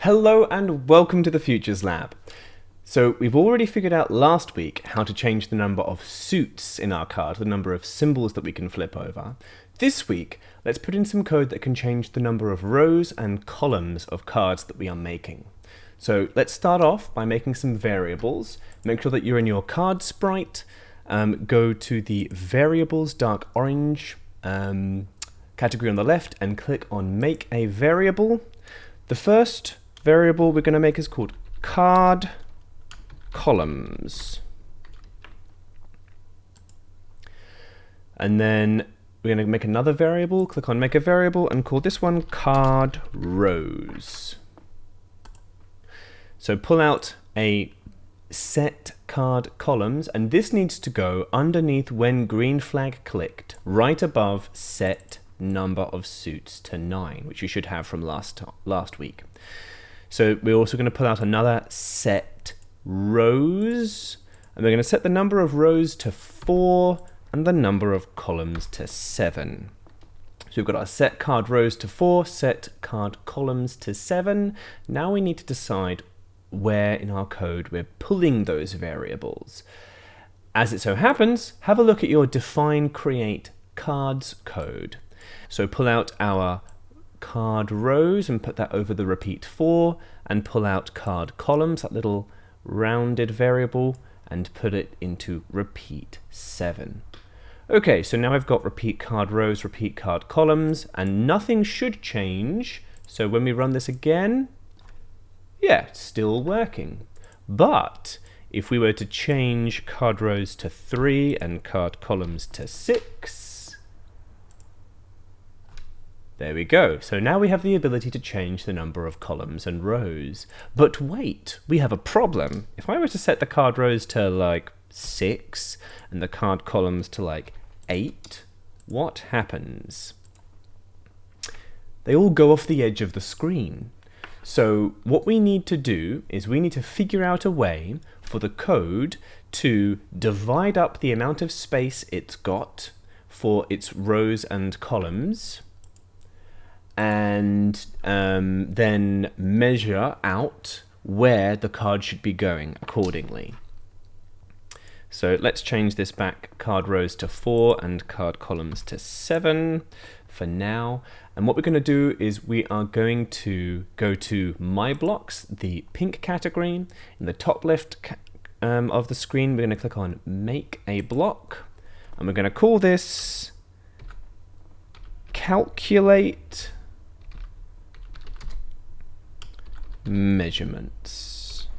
Hello and welcome to the Futures Lab. So we've already figured out last week how to change the number of suits in our card, the number of symbols that we can flip over. This week, let's put in some code that can change the number of rows and columns of cards that we are making. So let's start off by making some variables. Make sure that you're in your card sprite. Go to the variables dark orange category on the left and click on make a variable. The first variable we're going to make is called card columns. And then we're going to make another variable, click on make a variable and call this one card rows. So pull out a set card columns, and this needs to go underneath when green flag clicked, right above set number of suits to 9, which you should have from last week. So we're also going to pull out another set rows, and we're going to set the number of rows to 4 and the number of columns to 7. So we've got our set card rows to 4, set card columns to 7. Now we need to decide where in our code we're pulling those variables. As it so happens, have a look at your define create cards code. So pull out our card rows and put that over the repeat 4, and pull out card columns, that little rounded variable, and put it into repeat 7. Okay, so now I've got repeat card rows, repeat card columns, and nothing should change. So when we run this again, yeah, it's still working. But if we were to change card rows to 3 and card columns to 6, there we go. So now we have the ability to change the number of columns and rows. But wait, we have a problem. If I were to set the card rows to like 6 and the card columns to like 8, what happens? They all go off the edge of the screen. So what we need to do is we need to figure out a way for the code to divide up the amount of space it's got for its rows and columns, and then measure out where the card should be going accordingly. So let's change this back, card rows to 4 and card columns to 7 for now. And what we're going to do is we are going to go to My Blocks, the pink category. In the top left of the screen, we're going to click on Make a Block. And we're going to call this Calculate Measurements.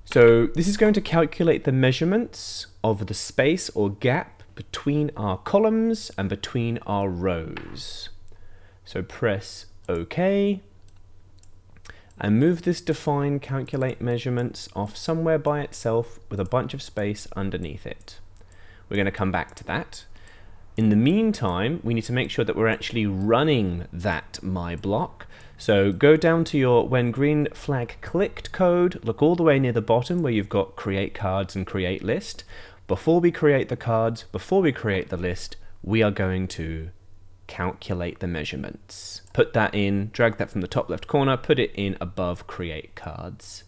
So this is going to calculate the measurements of the space or gap between our columns and between our rows. So press OK and move this define calculate measurements off somewhere by itself with a bunch of space underneath it. We're going to come back to that. In the meantime, we need to make sure that we're actually running that my block. So go down to your when green flag clicked code, look all the way near the bottom where you've got create cards and create list. Before we create the cards, before we create the list, we are going to calculate the measurements. Put that in, drag that from the top left corner, put it in above create cards.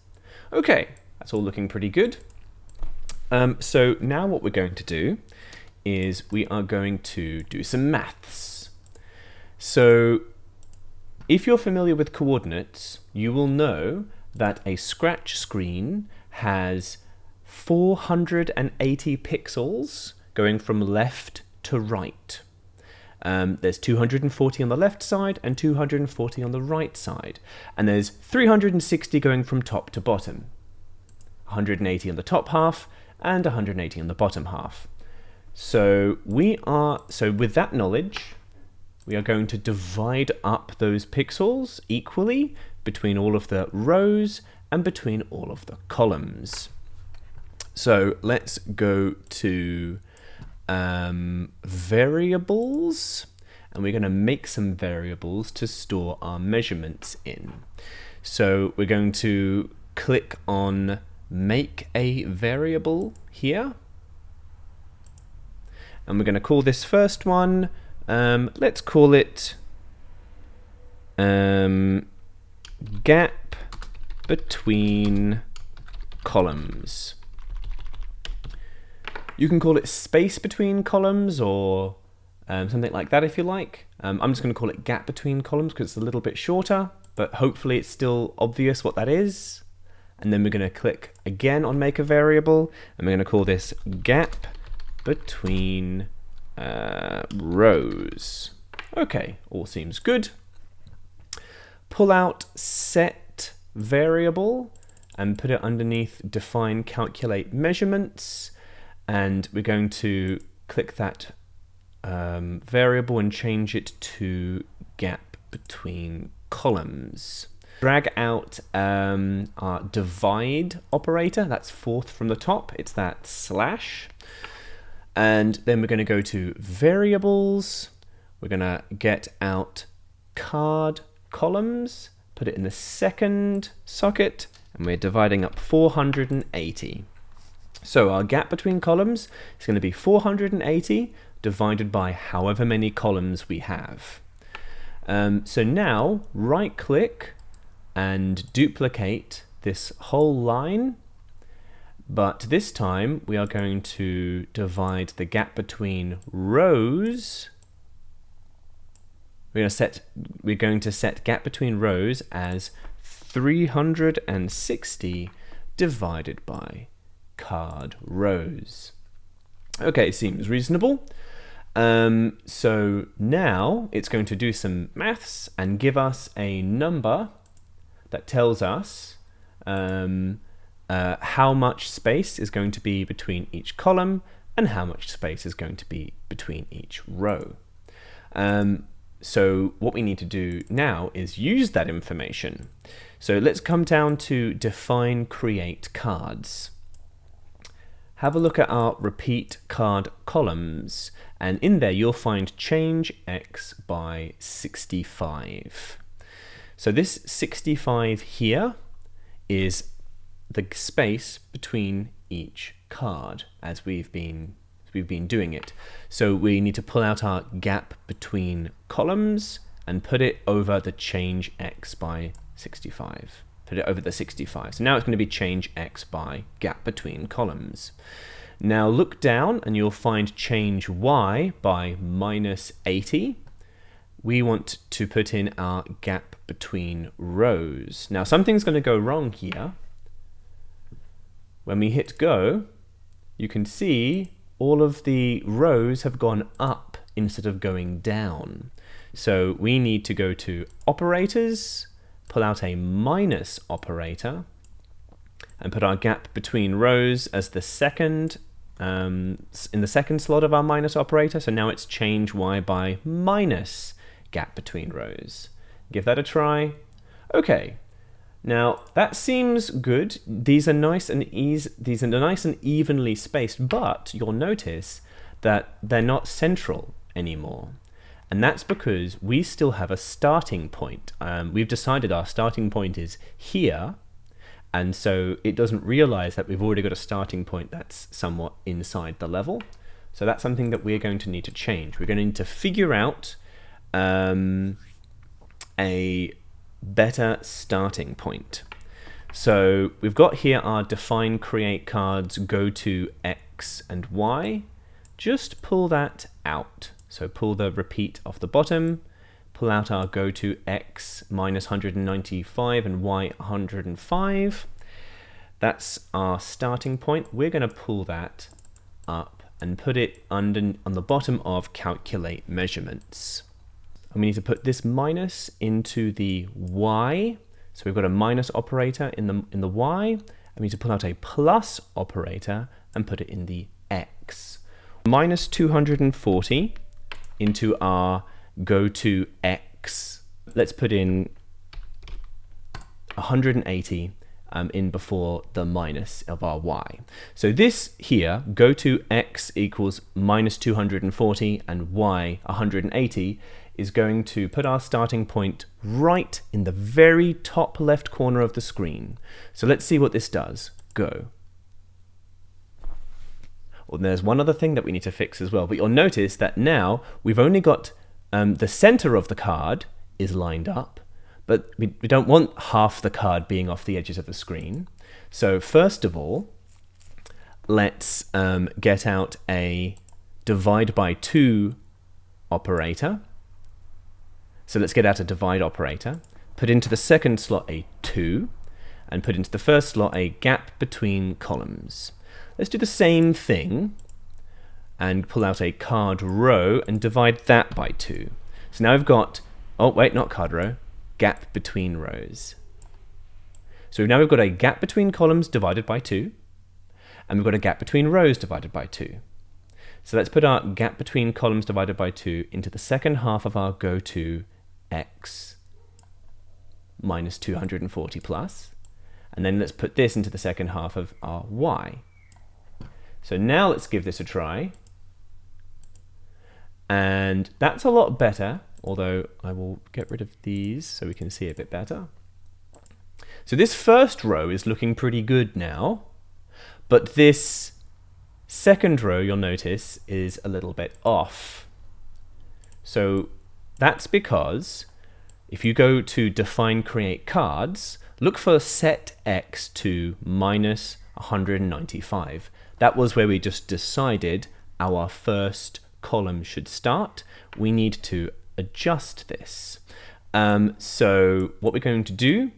Okay, that's all looking pretty good. So now what we're going to do is we are going to do some maths. So if you're familiar with coordinates, you will know that a scratch screen has 480 pixels going from left to right. There's 240 on the left side and 240 on the right side. And there's 360 going from top to bottom. 180 on the top half and 180 on the bottom half. So with that knowledge, we are going to divide up those pixels equally between all of the rows and between all of the columns. So let's go to variables, and we're going to make some variables to store our measurements in. So we're going to click on make a variable here, and we're going to call this first one, let's call it gap between columns. You can call it space between columns or something like that if you like. I'm just going to call it gap between columns because it's a little bit shorter, but hopefully it's still obvious what that is. And then we're going to click again on make a variable, and we're going to call this gap between rows. Okay, all seems good. Pull out set variable and put it underneath define calculate measurements, and we're going to click that variable and change it to gap between columns. Drag out our divide operator, that's fourth from the top, it's that slash. And then we're going to go to variables, we're going to get out card columns, put it in the second socket, and we're dividing up 480. So our gap between columns is going to be 480 divided by however many columns we have. So now right click and duplicate this whole line, but this time we are going to divide the gap between rows. We're going to set gap between rows as 360 divided by card rows. Okay, seems reasonable. So now it's going to do some maths and give us a number that tells us how much space is going to be between each column and how much space is going to be between each row. So what we need to do now is use that information. So let's come down to define create cards. Have a look at our repeat card columns, and in there you'll find change x by 65. So this 65 here is the space between each card as we've been doing it. So we need to pull out our gap between columns and put it over the change x by 65. Put it over the 65. So now it's going to be change x by gap between columns. Now look down and you'll find change y by minus 80. We want to put in our gap between rows. Now something's going to go wrong here. When we hit go, you can see all of the rows have gone up instead of going down. So we need to go to operators, pull out a minus operator, and put our gap between rows as the second, in the second slot of our minus operator. So now it's change y by minus gap between rows. Give that a try. Okay. Now that seems good. These are nice and evenly spaced, but you'll notice that they're not central anymore. And that's because we still have a starting point. We've decided our starting point is here, and so it doesn't realize that we've already got a starting point that's somewhat inside the level. So that's something that we're going to need to change. We're going to need to figure out a better starting point. So we've got here our define create cards go to x and y. Just pull that out. So pull the repeat off the bottom, pull out our go to x minus 195 and y 105. That's our starting point. We're going to pull that up and put it on the bottom of calculate measurements. And we need to put this minus into the y. So we've got a minus operator in the y, and we need to pull out a plus operator and put it in the x. Minus 240 into our go to x. Let's put in 180 in before the minus of our y. So this here, go to x equals minus 240 and y 180, is going to put our starting point right in the very top left corner of the screen. So let's see what this does. Go. Well, there's one other thing that we need to fix as well, but you'll notice that now we've only got the center of the card is lined up, but we don't want half the card being off the edges of the screen. So first of all, let's get out a divide by 2 operator. So let's get out a divide operator, put into the second slot a 2, and put into the first slot a gap between columns. Let's do the same thing and pull out a card row and divide that by 2. So now we've got, oh wait, not card row, gap between rows. So now we've got a gap between columns divided by 2, and we've got a gap between rows divided by 2. So let's put our gap between columns divided by 2 into the second half of our go-to x minus 240 plus, and then let's put this into the second half of our y. So now let's give this a try, and that's a lot better, although I will get rid of these so we can see a bit better. So this first row is looking pretty good now, but this second row, you'll notice, is a little bit off. So that's because if you go to define create cards, look for set x to minus 195. That was where we just decided our first column should start. We need to adjust this. So what we're going to do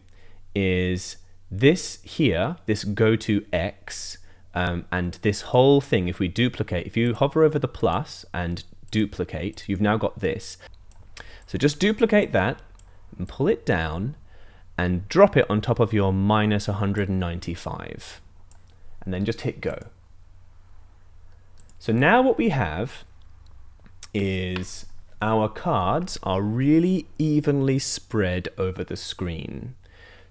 is this here, this go to x, and this whole thing, if we duplicate, if you hover over the plus and duplicate, you've now got this. So just duplicate that and pull it down and drop it on top of your minus 195, and then just hit go. So now what we have is our cards are really evenly spread over the screen.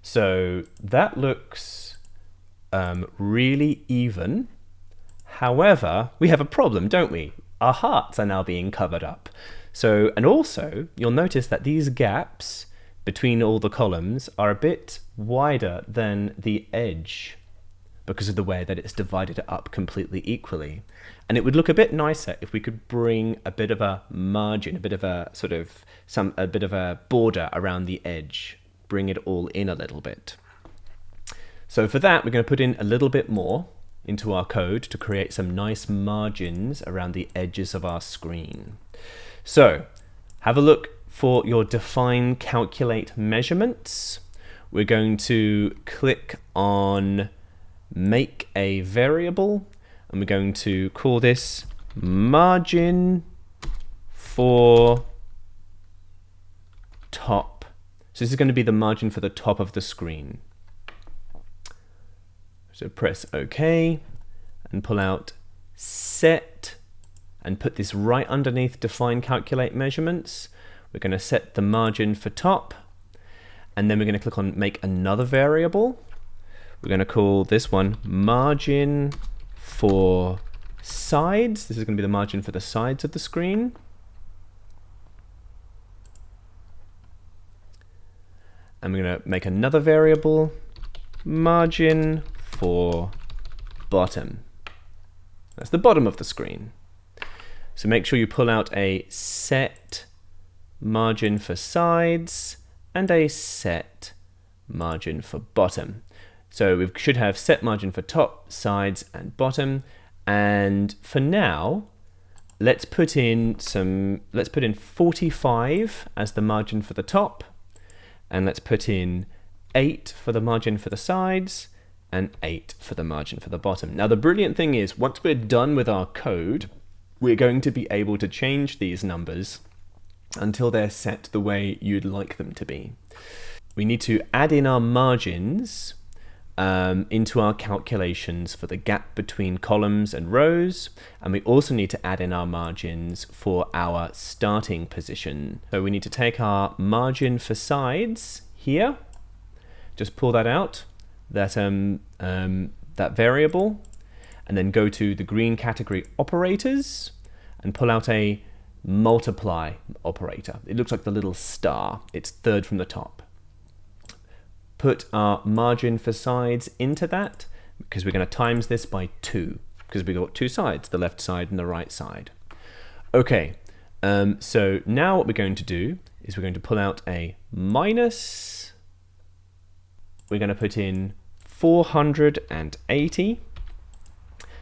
So that looks really even. However, we have a problem, don't we? Our hearts are now being covered up. So, and also, you'll notice that these gaps between all the columns are a bit wider than the edge because of the way that it's divided up completely equally. And it would look a bit nicer if we could bring a bit of a margin, a bit of a sort of a bit of a border around the edge, bring it all in a little bit. So for that, we're going to put in a little bit more into our code to create some nice margins around the edges of our screen. So have a look for your define calculate measurements. We're going to click on make a variable, and we're going to call this margin for top. So this is going to be the margin for the top of the screen. So press OK and pull out set and put this right underneath define calculate measurements. We're going to set the margin for top, and then we're going to click on make another variable. We're going to call this one margin for sides. This is going to be the margin for the sides of the screen. And we're going to make another variable, margin for bottom. That's the bottom of the screen. So make sure you pull out a set margin for sides and a set margin for bottom. So we should have set margin for top, sides, and bottom. And for now, let's put in 45 as the margin for the top, and let's put in 8 for the margin for the sides, and 8 for the margin for the bottom. Now the brilliant thing is, once we're done with our code, we're going to be able to change these numbers until they're set the way you'd like them to be. We need to add in our margins into our calculations for the gap between columns and rows, and we also need to add in our margins for our starting position. So we need to take our margin for sides here, just pull that out, that variable, and then go to the green category operators and pull out a multiply operator. It looks like the little star. It's third from the top. Put our margin for sides into that, because we're going to times this by 2, because we've got 2 sides, the left side and the right side. Okay, so now what we're going to do is we're going to pull out a minus we're going to put in 480.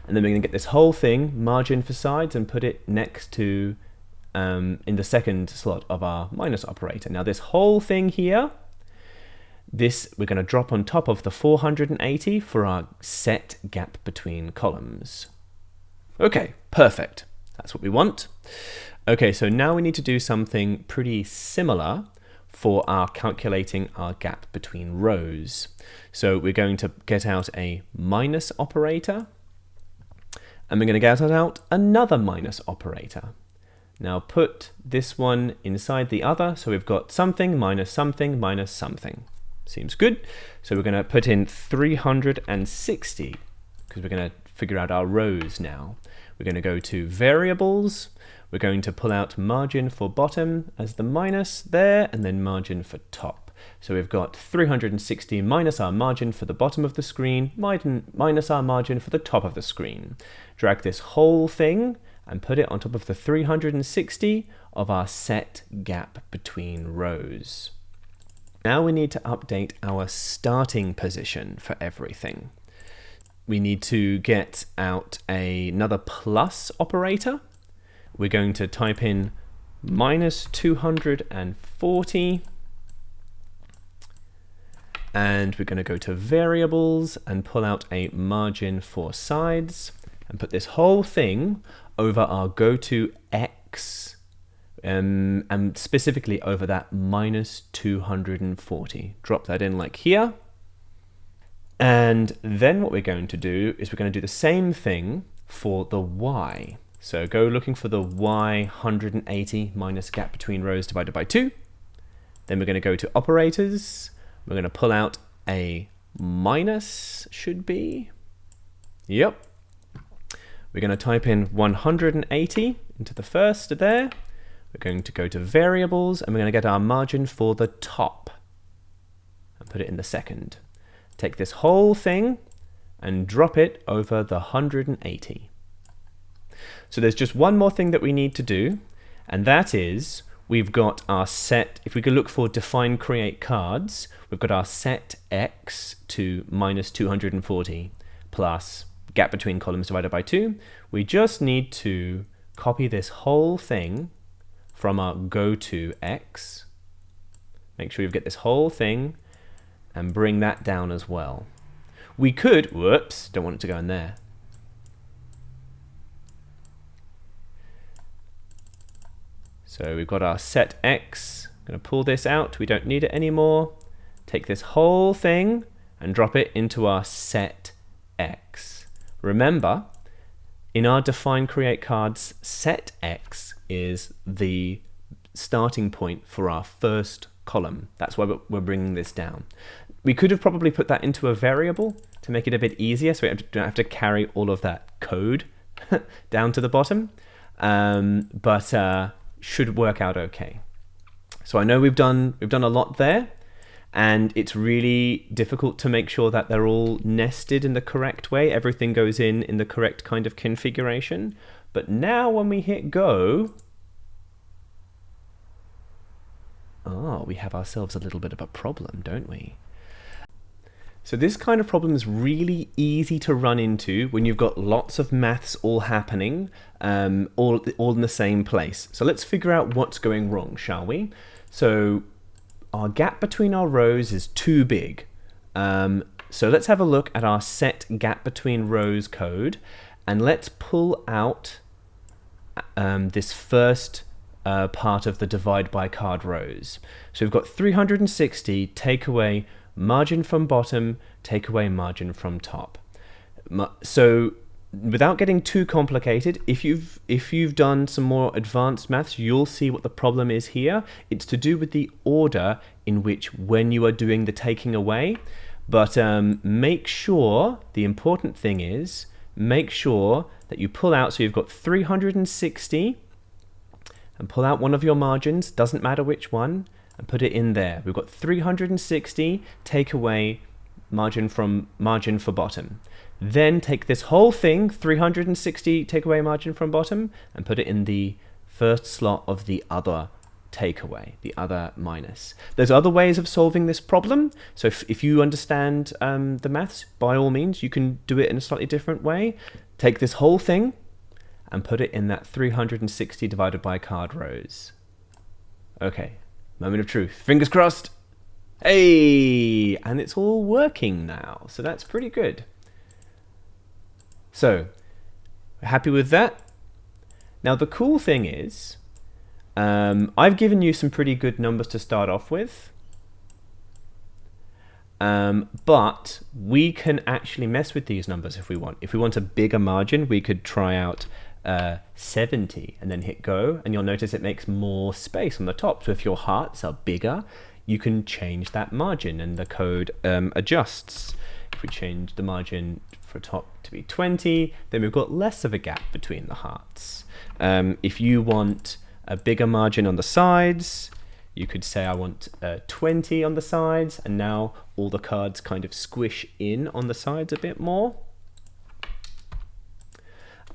And then we're going to get this whole thing, margin for sides, and put it next to, in the second slot of our minus operator. Now this whole thing here, this we're going to drop on top of the 480 for our set gap between columns. Okay, perfect. That's what we want. Okay, so now we need to do something pretty similar for our calculating our gap between rows. So we're going to get out a minus operator, and we're going to get out another minus operator. Now put this one inside the other, so we've got something minus something minus something. Seems good. So we're going to put in 360, because we're going to figure out our rows now. We're going to go to variables. We're going to pull out margin for bottom as the minus there, and then margin for top. So we've got 360 minus our margin for the bottom of the screen, minus our margin for the top of the screen. Drag this whole thing and put it on top of the 360 of our set gap between rows. Now we need to update our starting position for everything. We need to get out another plus operator. We're going to type in minus 240, and we're going to go to variables and pull out a margin for sides and put this whole thing over our go to x, and specifically over that minus 240. Drop that in like here. And then what we're going to do is we're going to do the same thing for the y. So go looking for the y 180 minus gap between rows divided by 2. Then we're going to go to operators. We're going to pull out a minus, should be. Yep. We're going to type in 180 into the first there. We're going to go to variables, and we're going to get our margin for the top and put it in the second. Take this whole thing and drop it over the 180. So there's just one more thing that we need to do, and that is we've got our set, if we could look for define create cards, we've got our set x to minus 240 plus gap between columns divided by 2. We just need to copy this whole thing from our go to x. Make sure you get this whole thing and bring that down as well. We could, whoops, don't want it to go in there. So we've got our set x. I'm going to pull this out. We don't need it anymore. Take this whole thing and drop it into our set x. Remember, in our define create cards, set x is the starting point for our first column. That's why we're bringing this down. We could have probably put that into a variable to make it a bit easier, so we don't have to carry all of that code down to the bottom, but should work out okay. So I know we've done a lot there, and it's really difficult to make sure that they're all nested in the correct way. Everything goes in the correct kind of configuration. But now when we hit go, we have ourselves a little bit of a problem, don't we? So this kind of problem is really easy to run into when you've got lots of maths all happening, all in the same place. So let's figure out what's going wrong, shall we? So our gap between our rows is too big. So let's have a look at our set gap between rows code, and let's pull out this first part of the divide by card rows. So we've got 360, take away margin from bottom, take away margin from top. So without getting too complicated, if you've done some more advanced maths, you'll see what the problem is here. It's to do with the order in which when you are doing the taking away. But make sure, the important thing is, make sure that you pull out, so you've got 360, and pull out one of your margins, doesn't matter which one, and put it in there. We've got 360, take away margin for bottom. Then take this whole thing, 360, take away margin from bottom, and put it in the first slot of the other take away, the other minus. There's other ways of solving this problem. So if you understand the maths, by all means, you can do it in a slightly different way. Take this whole thing and put it in that 360 divided by card rows. Okay, moment of truth. Fingers crossed. Hey, and it's all working now. So that's pretty good. So, happy with that? Now the cool thing is, I've given you some pretty good numbers to start off with. But we can actually mess with these numbers if we want. If we want a bigger margin, we could try out 70 and then hit go, and you'll notice it makes more space on the top. So if your hearts are bigger, you can change that margin and the code adjusts. If we change the margin for top to be 20, then we've got less of a gap between the hearts. If you want a bigger margin on the sides, you could say I want 20 on the sides, and now all the cards kind of squish in on the sides a bit more.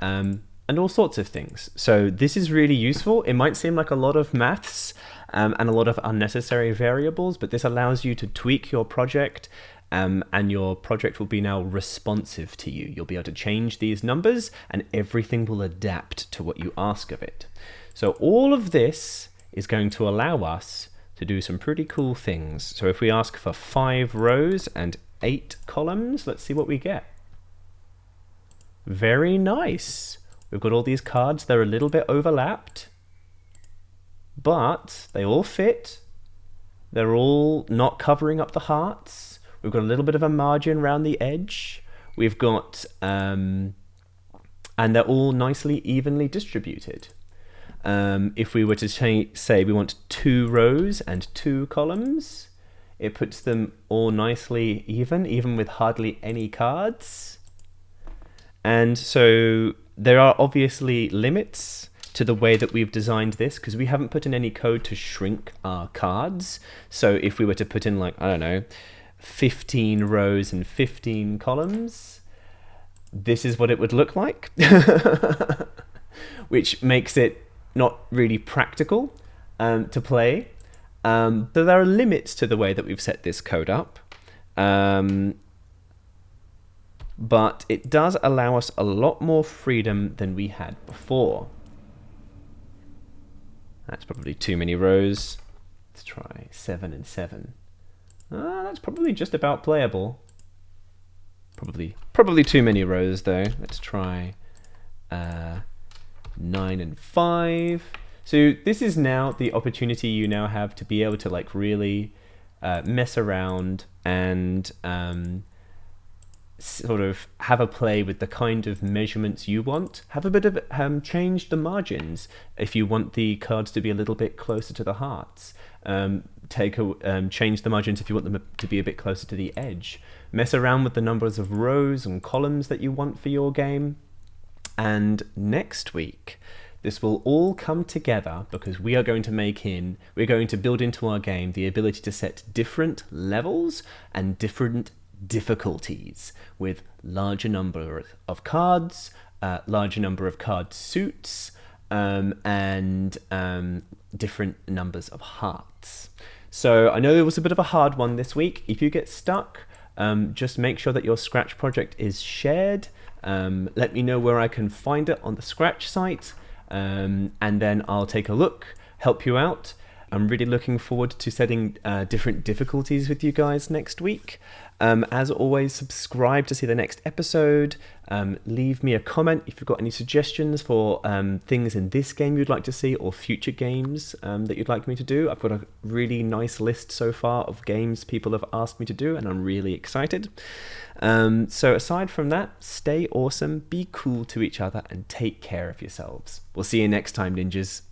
And all sorts of things. So this is really useful. It might seem like a lot of maths and a lot of unnecessary variables, but this allows you to tweak your project, and your project will be now responsive to you. You'll be able to change these numbers and everything will adapt to what you ask of it. So all of this is going to allow us to do some pretty cool things. So if we ask for 5 rows and 8 columns, let's see what we get. Very nice. We've got all these cards. They're a little bit overlapped, but they all fit. They're all not covering up the hearts. We've got a little bit of a margin around the edge. We've got, and they're all nicely evenly distributed. If we were to say we want 2 rows and 2 columns, it puts them all nicely even with hardly any cards. And so there are obviously limits to the way that we've designed this, because we haven't put in any code to shrink our cards. So if we were to put in, like, I don't know, 15 rows and 15 columns, this is what it would look like, which makes it not really practical to play. So there are limits to the way that we've set this code up. But it does allow us a lot more freedom than we had before. That's probably too many rows. Let's try 7 and 7. That's probably just about playable. Probably too many rows though. Let's try 9 and 5. So this is now the opportunity you now have to be able to like really mess around and sort of have a play with the kind of measurements you want. Have a bit of change the margins if you want the cards to be a little bit closer to the hearts. Change the margins if you want them to be a bit closer to the edge. Mess around with the numbers of rows and columns that you want for your game. And next week, this will all come together because we are going to build into our game the ability to set different levels and different difficulties with larger number of cards, larger number of card suits, and different numbers of hearts. So I know it was a bit of a hard one this week. If you get stuck, just make sure that your Scratch project is shared. Let me know where I can find it on the Scratch site, and then I'll take a look, help you out. I'm really looking forward to setting different difficulties with you guys next week. As always, subscribe to see the next episode. Leave me a comment if you've got any suggestions for things in this game you'd like to see or future games that you'd like me to do. I've got a really nice list so far of games people have asked me to do, and I'm really excited. So aside from that, stay awesome, be cool to each other, and take care of yourselves. We'll see you next time, ninjas.